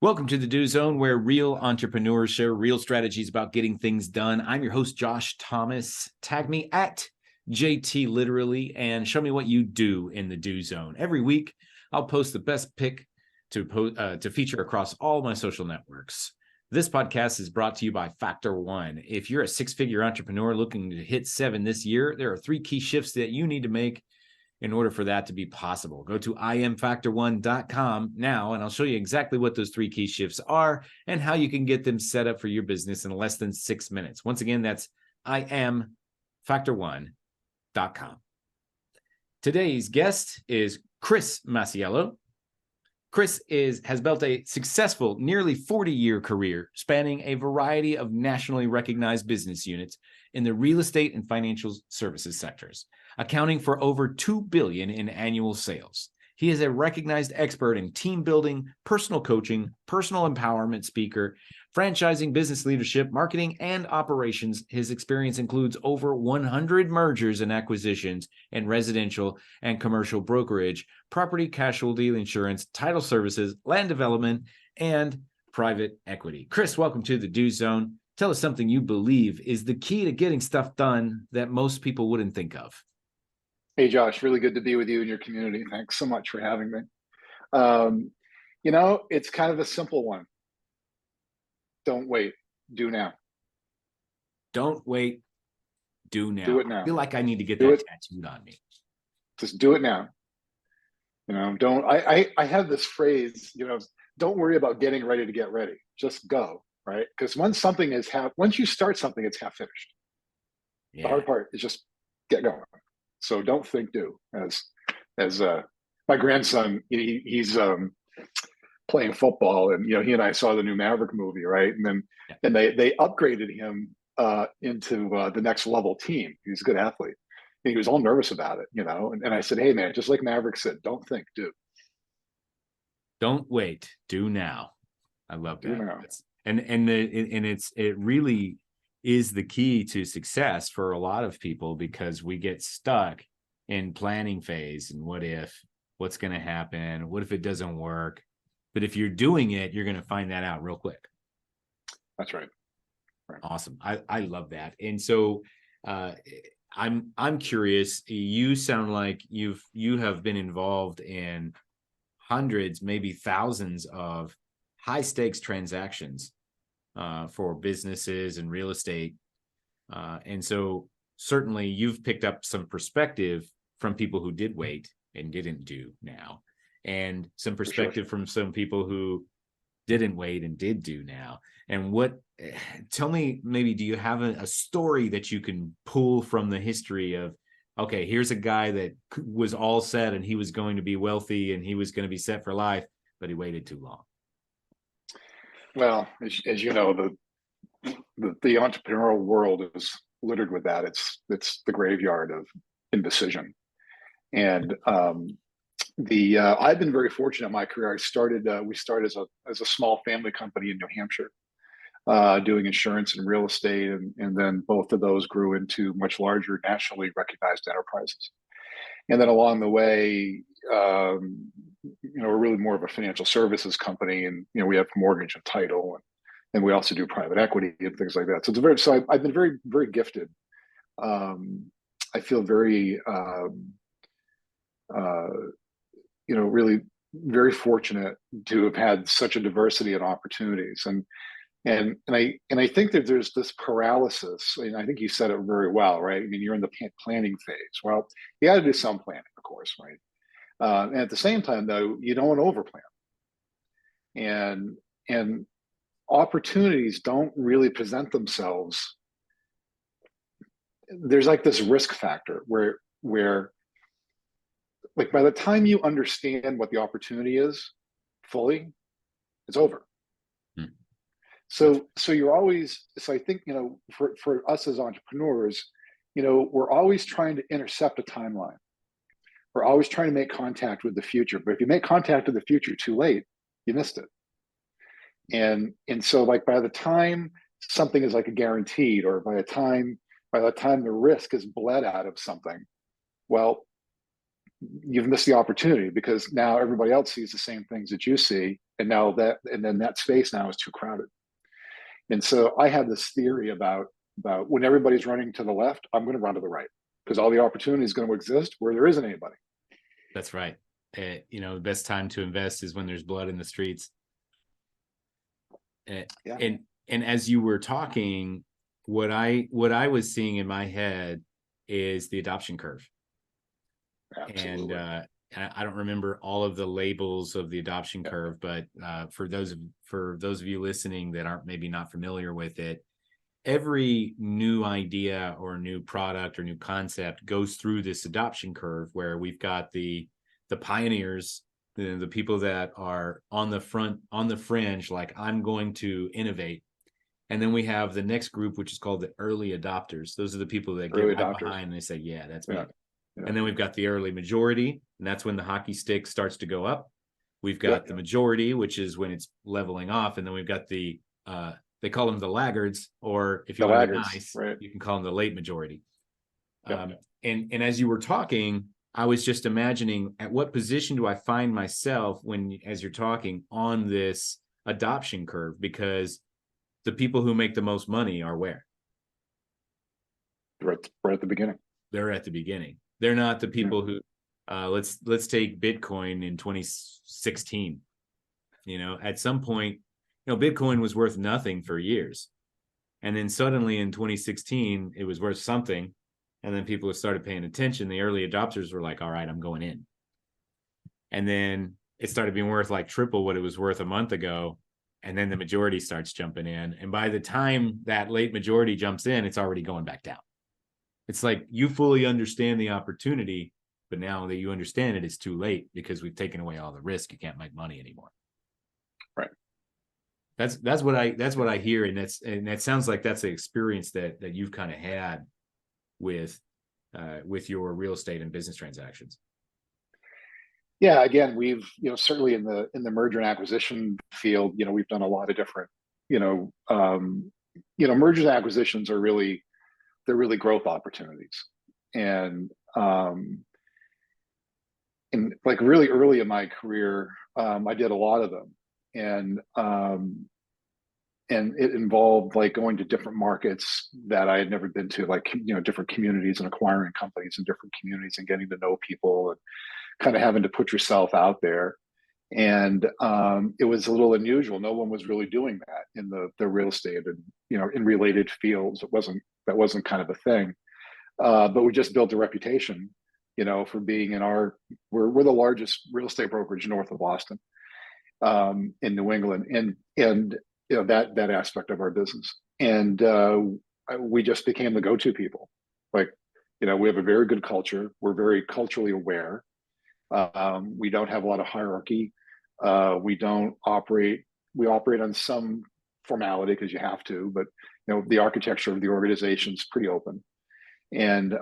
Welcome to the Do Zone, where real entrepreneurs share real strategies about getting things done. I'm your host, Josh Thomas. Tag me at JT Literally and show me what you do in the Do Zone. Every week, I'll post the best pick to feature across all my social networks. This podcast is brought to you by Factor One. If you're a six-figure entrepreneur looking to hit 7 this year, there are 3 key shifts that you need to make in order for that to be possible. Go to imfactor1.com now, and I'll show you exactly what those 3 key shifts are and how you can get them set up for your business in less than 6 minutes. Once again, that's imfactor1.com. Today's guest is Chris Masiello. Chris has built a successful, nearly 40-year career spanning a variety of nationally recognized business units in the real estate and financial services sectors, accounting for over $2 billion in annual sales. He is a recognized expert in team building, personal coaching, personal empowerment speaker, franchising, business leadership, marketing, and operations. His experience includes over 100 mergers and acquisitions in residential and commercial brokerage, property casualty insurance, title services, land development, and private equity. Chris, welcome to the Do Zone. Tell us something you believe is the key to getting stuff done that most people wouldn't think of. Hey, Josh, really good to be with you and your community. Thanks so much for having me. It's kind of a simple one. Don't wait, do now. Don't wait, do now. Do it now. I feel like I need to get that tattooed on me. Just do it now. I have this phrase, don't worry about getting ready to get ready. Just go, right? Because once you start something, it's half finished. Yeah. The hard part is just get going. So don't think, do. As my grandson, he's playing football, and he and I saw the new Maverick movie, right? And then they upgraded him into the next level team. He's a good athlete. And he was all nervous about it, And I said, hey man, just like Maverick said, don't think, do. Don't wait, do now. I love that. Do now. It really is the key to success for a lot of people, because we get stuck in planning phase and what's going to happen, what if it doesn't work. But if you're doing it, you're going to find that out real quick. That's right. Awesome. I love that. And so I'm curious, you sound like you have been involved in hundreds, maybe thousands of high stakes transactions for businesses and real estate. And so certainly you've picked up some perspective from people who did wait and didn't do now, and some perspective from some people who didn't wait and did do now. And tell me, maybe, do you have a story that you can pull from the history of, okay, here's a guy that was all set and he was going to be wealthy and he was going to be set for life, but he waited too long? Well, as you know, the entrepreneurial world is littered with that. It's the graveyard of indecision, and I've been very fortunate in my career. We started as a small family company in New Hampshire, doing insurance and real estate, and then both of those grew into much larger, nationally recognized enterprises. And then along the way, we're really more of a financial services company, and we have mortgage and title, and we also do private equity and things like that. So I've been very, very gifted. I feel very, really very fortunate to have had such a diversity of opportunities, and I think that there's this paralysis. And I think you said it very well, right? I mean, you're in the planning phase. Well, you got to do some planning, of course, right? And at the same time, though, you don't want to overplan. And opportunities don't really present themselves. There's like this risk factor where like by the time you understand what the opportunity is fully, it's over. So you're always, so I think, for us as entrepreneurs, we're always trying to intercept a timeline. We're always trying to make contact with the future. But if you make contact with the future too late, you missed it. And so like by the time something is like a guaranteed, or by the time the risk is bled out of something, well, you've missed the opportunity, because now everybody else sees the same things that you see, and then that space now is too crowded. And so I have this theory about when everybody's running to the left, I'm going to run to the right, because all the opportunity is going to exist where there isn't anybody. That's right. The best time to invest is when there's blood in the streets. Yeah. And as you were talking, what I was seeing in my head is the adoption curve. Absolutely. And I don't remember all of the labels of the adoption curve, but for those of you listening that aren't maybe not familiar with it, every new idea or new product or new concept goes through this adoption curve, where we've got the pioneers, the people that are on the fringe, like, I'm going to innovate. And then we have the next group, which is called the early adopters. Those are the people that get right behind and they say, yeah, that's me. Yeah. And then we've got the early majority, and that's when the hockey stick starts to go up. We've got the majority, which is when it's leveling off. And then we've got the they call them the laggards, or if you want to be nice, you can call them the late majority. And as you were talking, I was just imagining, at what position do I find myself as you're talking, on this adoption curve? Because the people who make the most money are where? Right at the beginning. They're at the beginning. They're not the people who, let's take Bitcoin in 2016. At some point, Bitcoin was worth nothing for years. And then suddenly in 2016, it was worth something. And then people started paying attention. The early adopters were like, all right, I'm going in. And then it started being worth like triple what it was worth a month ago. And then the majority starts jumping in. And by the time that late majority jumps in, it's already going back down. It's like, you fully understand the opportunity, but now that you understand it, it's too late, because we've taken away all the risk. You can't make money anymore. Right. That's what I hear, and that sounds like that's the experience that you've kind of had with your real estate and business transactions. Yeah, again, we've certainly in the merger and acquisition field, we've done a lot of different, mergers and acquisitions are really growth opportunities, and like really early in my career, I did a lot of them, and it involved like going to different markets that I had never been to, like different communities, and acquiring companies in different communities, and getting to know people, and kind of having to put yourself out there. And it was a little unusual. No one was really doing that in the real estate and in related fields. That wasn't kind of a thing. But we just built a reputation, for being we're the largest real estate brokerage north of Boston, in New England, and that aspect of our business. And we just became the go-to people. Like, we have a very good culture. We're very culturally aware. We don't have a lot of hierarchy. We operate on some formality, because you have to, but the architecture of the organization is pretty open. And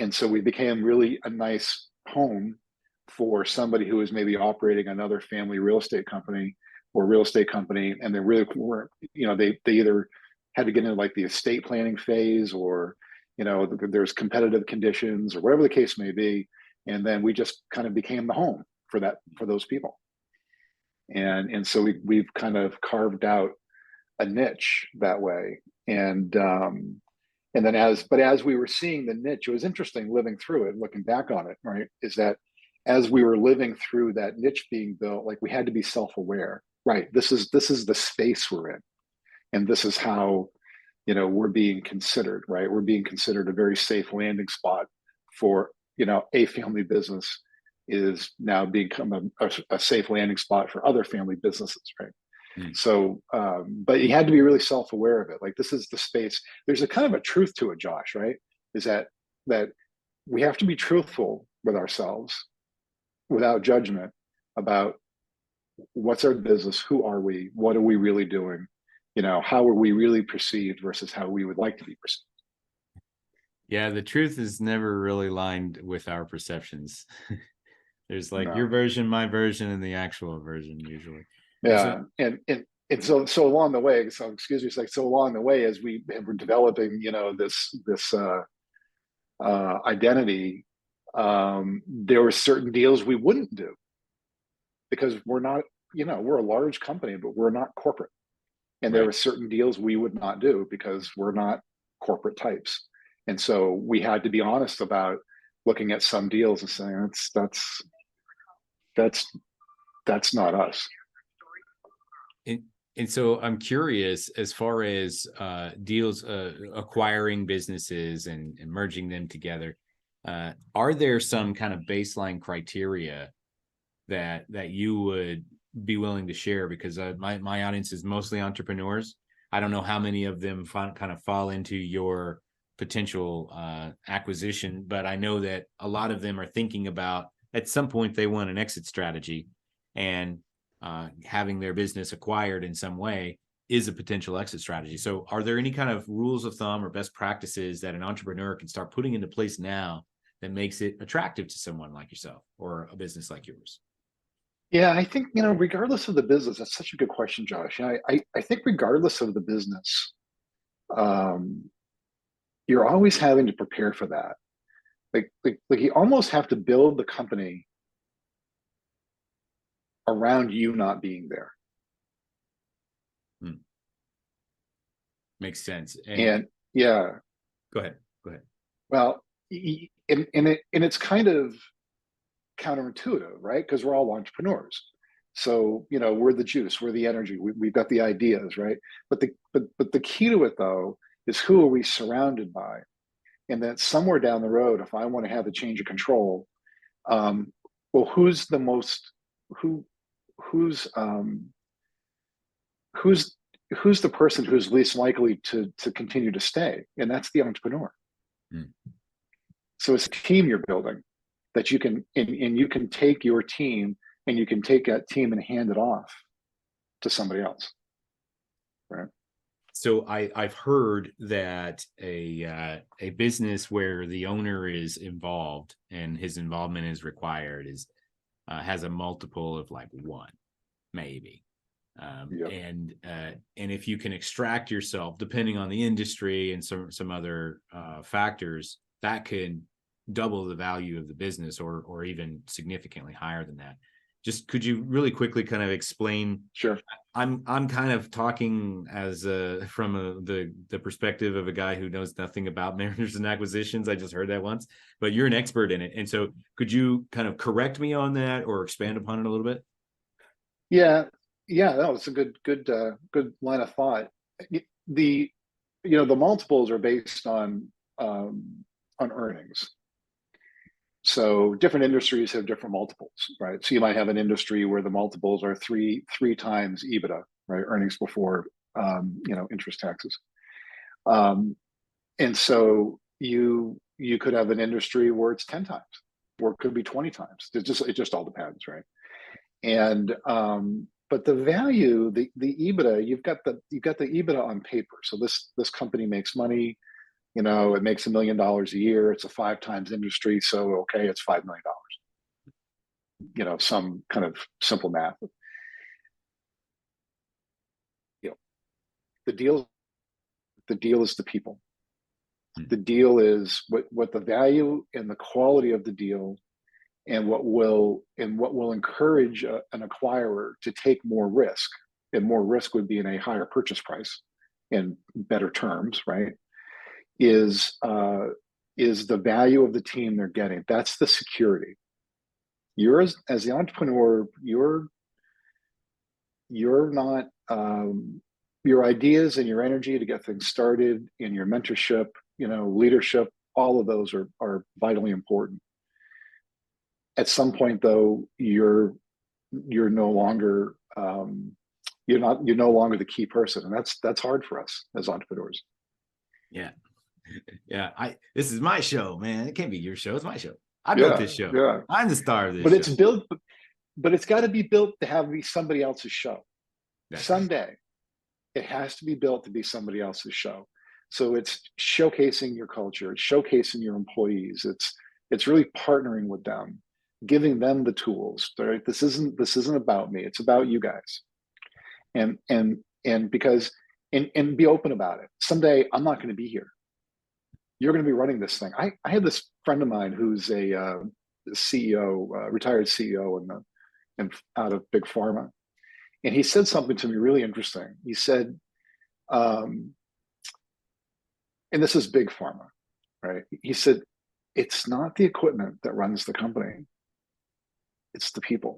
so we became really a nice home for somebody who is maybe operating another family real estate company or real estate company, and they really weren't, they either had to get into like the estate planning phase, or there's competitive conditions, or whatever the case may be. And then we just kind of became the home for those people. And so we've kind of carved out a niche that way. And then as we were seeing the niche, it was interesting living through it, looking back on it, right? Is that as we were living through that niche being built, like, we had to be self-aware, right? This is the space we're in. And this is how, we're being considered, right? We're being considered a very safe landing spot for, a family business is now become a safe landing spot for other family businesses, right? Mm. So, but you had to be really self-aware of it. Like, this is the space. There's a kind of a truth to it, Josh, right? Is that we have to be truthful with ourselves without judgment about what's our business, who are we, what are we really doing, how are we really perceived versus how we would like to be perceived. Yeah, the truth is never really lined with our perceptions. There's like your version, my version, and the actual version usually. Yeah, and so along the way, so excuse me, it's like, so along the way, as we were developing, this identity, There were certain deals we wouldn't do because we're not, we're a large company, but we're not corporate. And there Right. were certain deals we would not do because we're not corporate types. And so we had to be honest about looking at some deals and saying that's not us. And so I'm curious, as far as deals, acquiring businesses and merging them together, are there some kind of baseline criteria that you would be willing to share? Because my audience is mostly entrepreneurs. I don't know how many of them kind of fall into your potential acquisition, but I know that a lot of them are thinking about, at some point they want an exit strategy, and having their business acquired in some way is a potential exit strategy. So are there any kind of rules of thumb or best practices that an entrepreneur can start putting into place now that makes it attractive to someone like yourself or a business like yours? Yeah, I think, regardless of the business, that's such a good question, Josh. I think regardless of the business, you're always having to prepare for that. Like you almost have to build the company around you not being there. Makes sense. And yeah, go ahead. well, and it's kind of counterintuitive, right? Because we're all entrepreneurs. So, we're the juice, we're the energy, we've got the ideas, right? But the key to it though is, who are we surrounded by? And then somewhere down the road, if I want to have a change of control, well, who's the most who's the person who's least likely to continue to stay? And that's the entrepreneur. So it's a team you're building that you can, and you can take your team and you can take that team and hand it off to somebody else, right? So I've heard that a business where the owner is involved and his involvement is required has a multiple of like 1, maybe. Yep. And if you can extract yourself, depending on the industry and some other factors, that could double the value of the business, or even significantly higher than that. Just could you really quickly kind of explain? Sure. I'm kind of talking as from the perspective of a guy who knows nothing about mergers and acquisitions. I just heard that once, but you're an expert in it, and so could you kind of correct me on that or expand upon it a little bit? Yeah, no, it's a good line of thought. The multiples are based on earnings. So different industries have different multiples, right? So you might have an industry where the multiples are three times EBITDA, right? Earnings before interest, taxes. And so you could have an industry where it's 10 times, or it could be 20 times. It just all depends, right? And but the value, the EBITDA, you've got the EBITDA on paper. So this company makes money. It makes $1 million a year. It's a 5 times industry. So, okay, it's $5 million. Some kind of simple math. The deal is the people. The deal is what the value and the quality of the deal, and what will encourage an acquirer to take more risk. And more risk would be in a higher purchase price and better terms, right? Is the value of the team they're getting. That's the security. You're as the entrepreneur, you're not your ideas and your energy to get things started, and your mentorship, leadership, all of those are vitally important. At some point though, you're no longer you're no longer the key person, and that's hard for us as entrepreneurs. Yeah. This is my show, man. It can't be your show. It's my show. I built this show. Yeah. I'm the star of this show. It's built, but it's got to be built to be somebody else's show. Someday it has to be built to be somebody else's show. So it's showcasing your culture, it's showcasing your employees, it's really partnering with them, giving them the tools. Right? This isn't about me, it's about you guys. And because and be open about it. Someday I'm not going to be here. you're going to be running this thing. I had this friend of mine who's a CEO, retired CEO and out of big pharma. And he said something to me really interesting. He said, and this is big pharma, right? He said, it's not the equipment that runs the company, it's the people.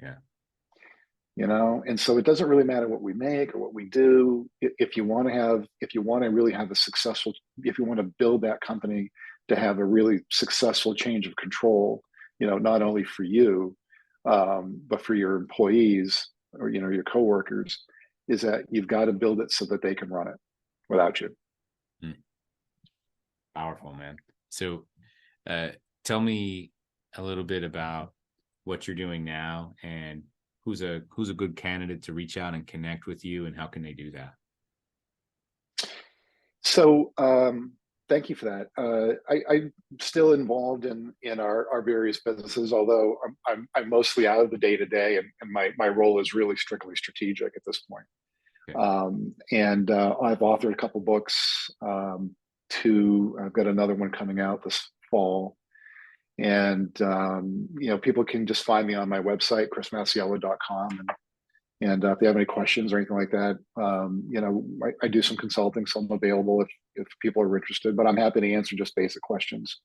Yeah. You know, and so it doesn't really matter what we make or what we do. If you want to really have a successful, if you want to build that company to have a really successful change of control, you know, not only for you, but for your employees or, you know, your coworkers, is that you've got to build it so that they can run it without you. Powerful, man. So tell me a little bit about what you're doing now and who's a good candidate to reach out and connect with you, and how can they do that? So thank you for that. I'm still involved in our various businesses, although I'm mostly out of the day to day, and my role is really strictly strategic at this point. Okay. I've authored a couple books. I've got another one coming out this fall. And, you know, people can just find me on my website, chrismasiello.com. And if they have any questions or anything like that, you know, I do some consulting, so I'm available if people are interested, but I'm happy to answer just basic questions,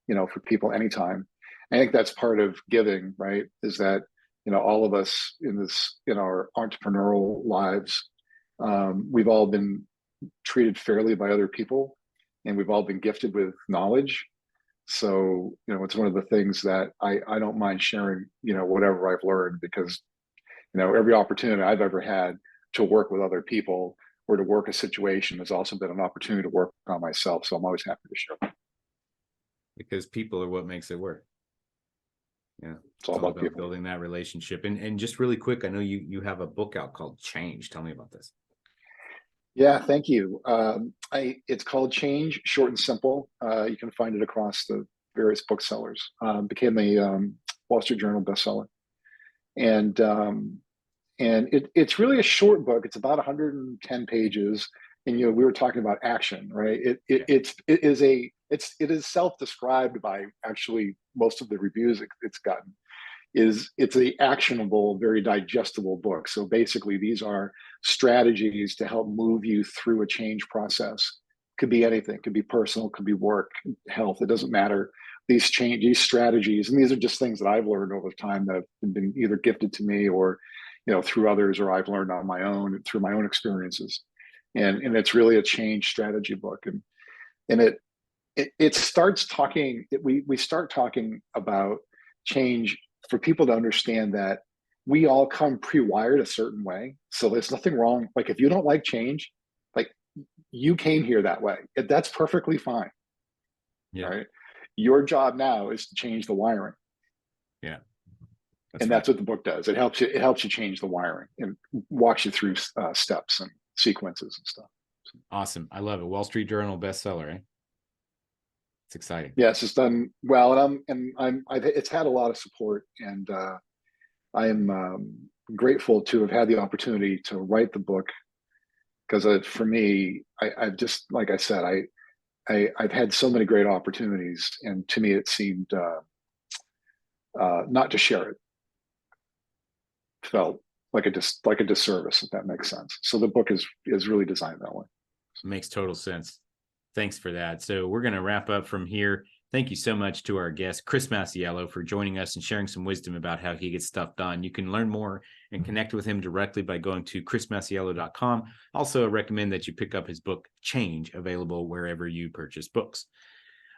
you know, for people anytime. I think that's part of giving, right? Is that, you know, all of us in our entrepreneurial lives, we've all been treated fairly by other people, and we've all been gifted with knowledge. So, you know, it's one of the things that I don't mind sharing, you know, whatever I've learned, because, you know, every opportunity I've ever had to work with other people or to work a situation has also been an opportunity to work on myself. So I'm always happy to share. Because people are what makes it work. Yeah. It's all about people. Building that relationship. And just really quick, I know you have a book out called Change. Tell me about this. Yeah, thank you. It's called Change, short and simple. You can find it across the various booksellers. Became a Wall Street Journal bestseller, and it's really a short book. It's about 110 pages, and you know, we were talking about action, right? It is self-described by actually most of the reviews it's gotten. It's a actionable, very digestible book. So basically, these are strategies to help move you through a change process. Could be anything, could be personal, could be work, health, it doesn't matter. These strategies, and these are just things that I've learned over time that have been either gifted to me or, you know, through others, or I've learned on my own through my own experiences. And it's really a change strategy book. And it starts talking, we start talking about change for people to understand that we all come pre-wired a certain way. So there's nothing wrong. Like, if you don't like change, like, you came here that way. That's perfectly fine. Yeah. Right. Your job now is to change the wiring. Yeah. That's what the book does. It helps you change the wiring and walks you through steps and sequences and stuff. Awesome. I love it. Wall Street Journal bestseller, eh? It's exciting. Yes, it's done well, and it's had a lot of support, and I am grateful to have had the opportunity to write the book, because for me, I've just, like I said, I've had so many great opportunities, and to me, it seemed not to share it felt like a disservice, if that makes sense. So the book is really designed that way. Makes total sense. Thanks for that. So we're going to wrap up from here. Thank you so much to our guest, Chris Masiello, for joining us and sharing some wisdom about how he gets stuff done. You can learn more and connect with him directly by going to chrismasiello.com. Also, I recommend that you pick up his book, Change, available wherever you purchase books.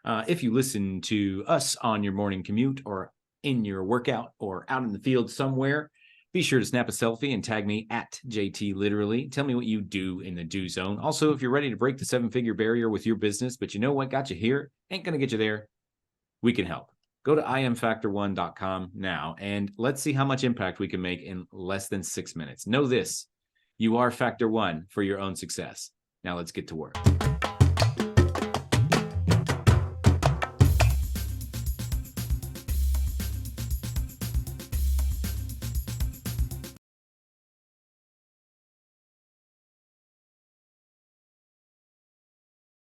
If you listen to us on your morning commute or in your workout or out in the field somewhere, be sure to snap a selfie and tag me at JT Literally. Tell me what you do in the do zone. Also, if you're ready to break the 7-figure barrier with your business, but you know what got you here ain't going to get you there, we can help. Go to imfactor1.com now, and let's see how much impact we can make in less than 6 minutes. Know this, you are Factor 1 for your own success. Now let's get to work.